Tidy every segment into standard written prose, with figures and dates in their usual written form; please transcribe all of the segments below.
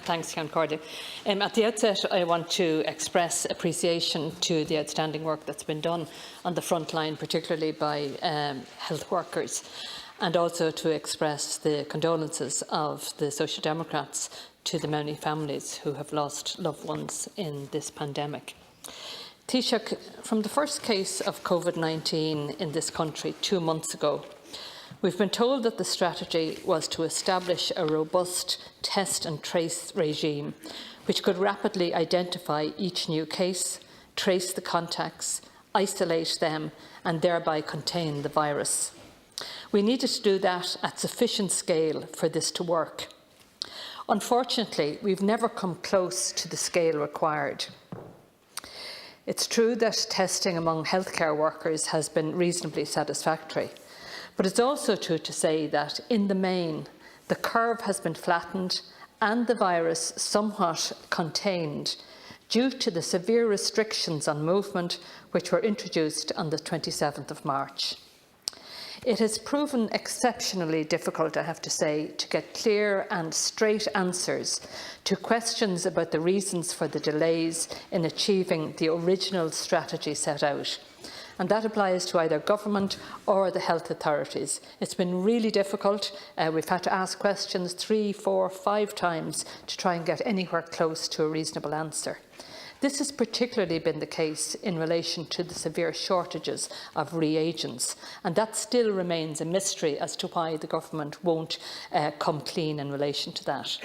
Thanks, Count Cordy. At the outset, I want to express appreciation to the outstanding work that's been done on the front line, particularly by health workers, and also to express the condolences of the Social Democrats to the many families who have lost loved ones in this pandemic. Taoiseach, from the first case of COVID-19 in this country 2 months ago, we've been told that the strategy was to establish a robust test and trace regime which could rapidly identify each new case, trace the contacts, isolate them and thereby contain the virus. We needed to do that at sufficient scale for this to work. Unfortunately, we've never come close to the scale required. It's true that testing among healthcare workers has been reasonably satisfactory, but it's also true to say that, in the main, the curve has been flattened and the virus somewhat contained due to the severe restrictions on movement which were introduced on the 27th of March. It has proven exceptionally difficult, I have to say, to get clear and straight answers to questions about the reasons for the delays in achieving the original strategy set out. And that applies to either government or the health authorities. It's been really difficult. We've had to ask questions 3, 4, 5 times to try and get anywhere close to a reasonable answer. This has particularly been the case in relation to the severe shortages of reagents, and that still remains a mystery as to why the government won't come clean in relation to that.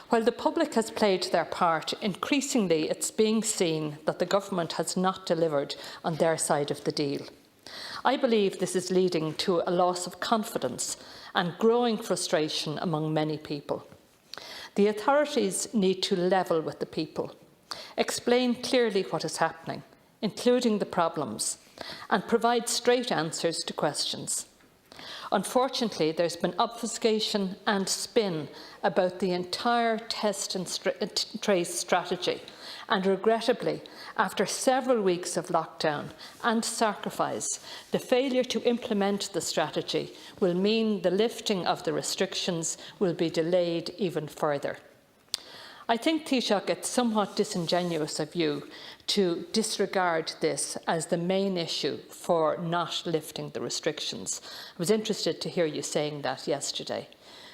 While the public has played their part, increasingly it's being seen that the government has not delivered on their side of the deal. I believe this is leading to a loss of confidence and growing frustration among many people. The authorities need to level with the people, explain clearly what is happening, including the problems, and provide straight answers to questions. Unfortunately, there's been obfuscation and spin about the entire test and trace strategy, and regrettably, after several weeks of lockdown and sacrifice, the failure to implement the strategy will mean the lifting of the restrictions will be delayed even further. I think, Taoiseach, it's somewhat disingenuous of you to disregard this as the main issue for not lifting the restrictions. I was interested to hear you saying that yesterday.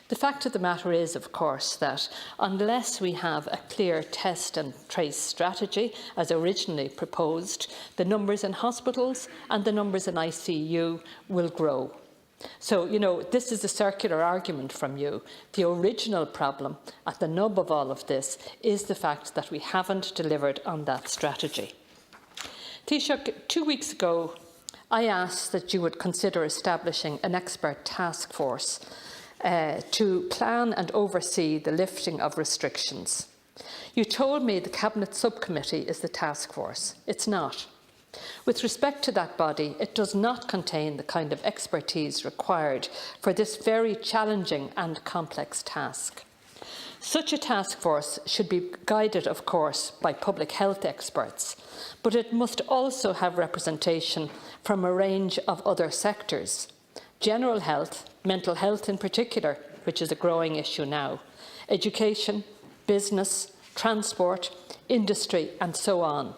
The fact of the matter is, of course, that unless we have a clear test and trace strategy, as originally proposed, the numbers in hospitals and the numbers in ICU will grow. So, this is a circular argument from you. The original problem at the nub of all of this is the fact that we haven't delivered on that strategy. Taoiseach, 2 weeks ago, I asked that you would consider establishing an expert task force to plan and oversee the lifting of restrictions. You told me the Cabinet Subcommittee is the task force. It's not. With respect to that body, it does not contain the kind of expertise required for this very challenging and complex task. Such a task force should be guided, of course, by public health experts, but it must also have representation from a range of other sectors: general health, mental health in particular, which is a growing issue now, education, business, transport, industry, and so on.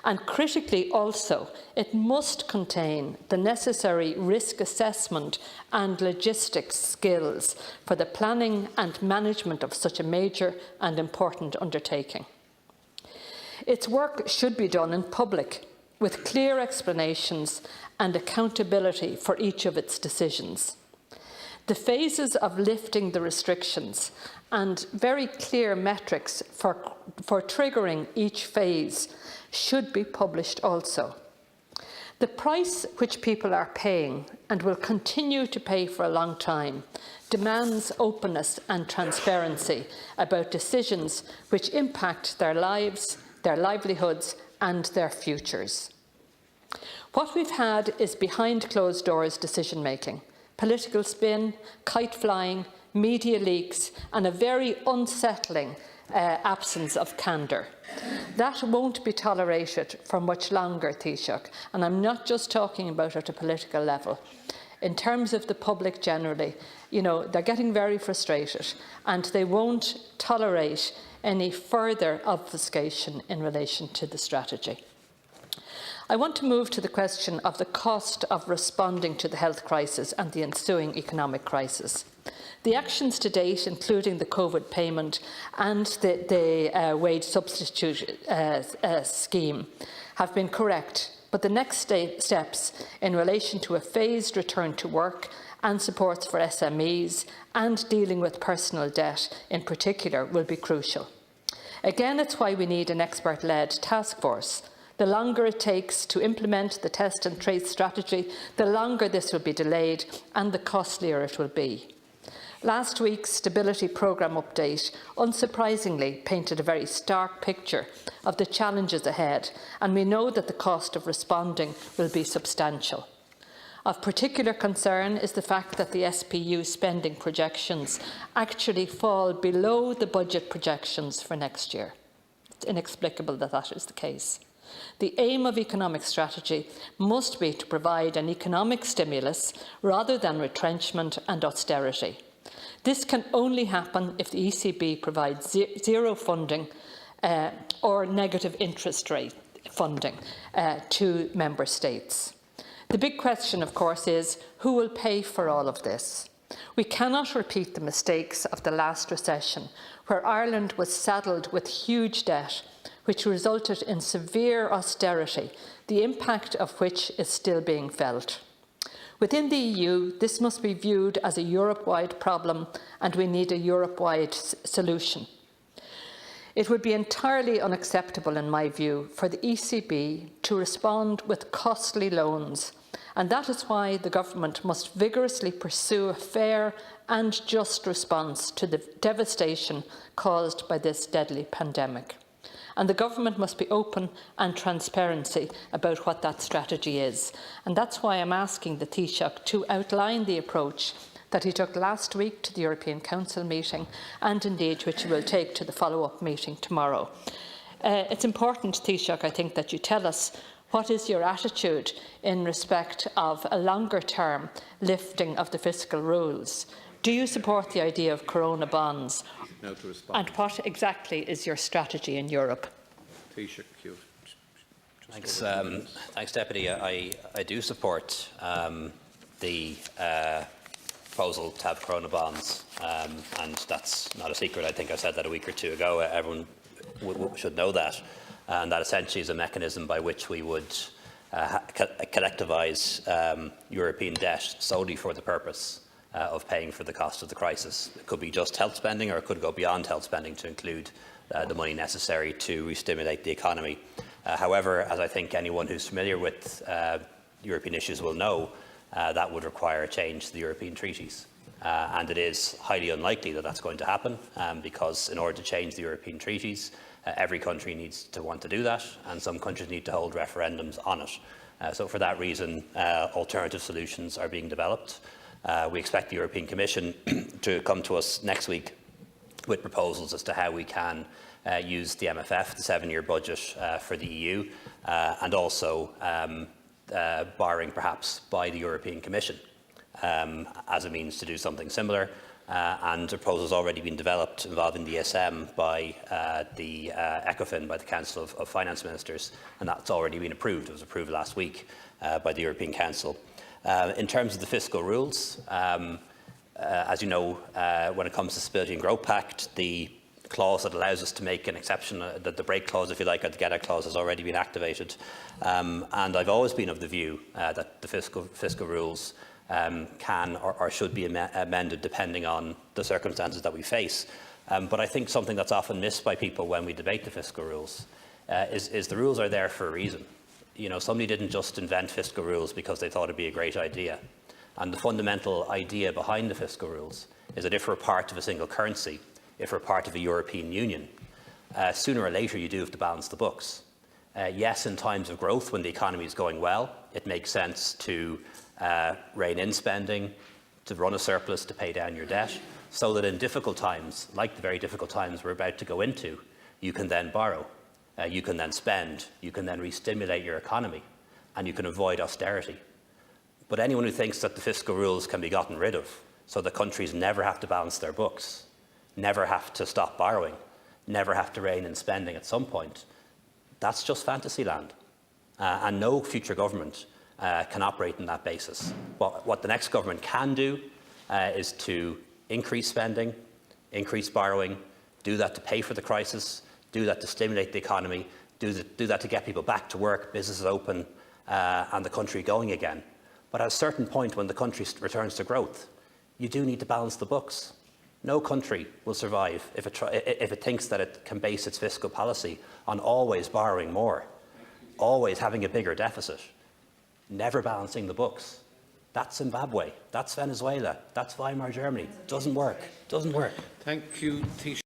And critically also, it must contain the necessary risk assessment and logistics skills for the planning and management of such a major and important undertaking. Its work should be done in public, with clear explanations and accountability for each of its decisions. The phases of lifting the restrictions and very clear metrics for triggering each phase should be published also. The price which people are paying and will continue to pay for a long time demands openness and transparency about decisions which impact their lives, their livelihoods and their futures. What we've had is behind closed doors decision making, political spin, kite flying, media leaks and a very unsettling absence of candour. That won't be tolerated for much longer, Taoiseach, and I'm not just talking about at a political level. In terms of the public generally, You know, they're getting very frustrated, and they won't tolerate any further obfuscation in relation to the strategy. I want to move to the question of the cost of responding to the health crisis and the ensuing economic crisis. The actions to date, including the COVID payment and the wage substitute scheme, have been correct, but the next steps in relation to a phased return to work and supports for SMEs and dealing with personal debt in particular will be crucial. Again, it's why we need an expert-led task force. The longer it takes to implement the test and trace strategy, the longer this will be delayed and the costlier it will be. Last week's Stability Programme update, unsurprisingly, painted a very stark picture of the challenges ahead, and we know that the cost of responding will be substantial. Of particular concern is the fact that the SPU spending projections actually fall below the budget projections for next year. It's inexplicable that that is the case. The aim of economic strategy must be to provide an economic stimulus rather than retrenchment and austerity. This can only happen if the ECB provides zero funding or negative interest rate funding to member states. The big question, of course, is who will pay for all of this? We cannot repeat the mistakes of the last recession, where Ireland was saddled with huge debt, which resulted in severe austerity, the impact of which is still being felt. Within the EU, this must be viewed as a Europe-wide problem, and we need a Europe-wide solution. It would be entirely unacceptable, in my view, for the ECB to respond with costly loans, and that is why the government must vigorously pursue a fair and just response to the devastation caused by this deadly pandemic. And the government must be open and transparent about what that strategy is. And that's why I'm asking the Taoiseach to outline the approach that he took last week to the European Council meeting, and indeed which he will take to the follow-up meeting tomorrow. It's important, Taoiseach, I think, that you tell us what is your attitude in respect of a longer-term lifting of the fiscal rules. Do you support the idea of corona bonds? And what exactly is your strategy in Europe? Thanks, Deputy. I do support the proposal to have corona bonds, and that's not a secret. I think I said that a week or two ago. Everyone should know that, and that essentially is a mechanism by which we would collectivise European debt solely for the purpose of paying for the cost of the crisis. It could be just health spending, or it could go beyond health spending to include the money necessary to re-stimulate the economy. However, as I think anyone who's familiar with European issues will know, that would require a change to the European treaties. And it is highly unlikely that that's going to happen, because in order to change the European treaties, every country needs to want to do that, and some countries need to hold referendums on it. So for that reason, alternative solutions are being developed. We expect the European Commission to come to us next week with proposals as to how we can use the MFF, the 7-year budget for the EU, and also borrowing perhaps by the European Commission as a means to do something similar. And a proposal has already been developed involving the ESM by the ECOFIN, by the Council of Finance Ministers, and that's already been approved. It was approved last week by the European Council. In terms of the fiscal rules, as you know, when it comes to the Stability and Growth Pact, the clause that allows us to make an exception, the break clause, if you like, or the get-out clause, has already been activated. And I've always been of the view that the fiscal rules can or should be amended depending on the circumstances that we face. But I think something that's often missed by people when we debate the fiscal rules is the rules are there for a reason. You know, somebody didn't just invent fiscal rules because they thought it'd be a great idea. And the fundamental idea behind the fiscal rules is that if we're part of a single currency, if we're part of a European Union, sooner or later you do have to balance the books. Yes, in times of growth, when the economy is going well, it makes sense to rein in spending, to run a surplus, to pay down your debt, so that in difficult times, like the very difficult times we're about to go into, you can then borrow, you can then spend, you can then re-stimulate your economy, and you can avoid austerity. But anyone who thinks that the fiscal rules can be gotten rid of so that countries never have to balance their books, never have to stop borrowing, never have to rein in spending at some point, that's just fantasy land. And no future government can operate on that basis. What the next government can do is to increase spending, increase borrowing, do that to pay for the crisis, do that to stimulate the economy, do that to get people back to work, businesses open, and the country going again. But at a certain point, when the country returns to growth, you do need to balance the books. No country will survive if it thinks that it can base its fiscal policy on always borrowing more, always having a bigger deficit, never balancing the books. That's Zimbabwe, that's Venezuela, that's Weimar Germany. Doesn't work. Doesn't work. Thank you, Taoiseach.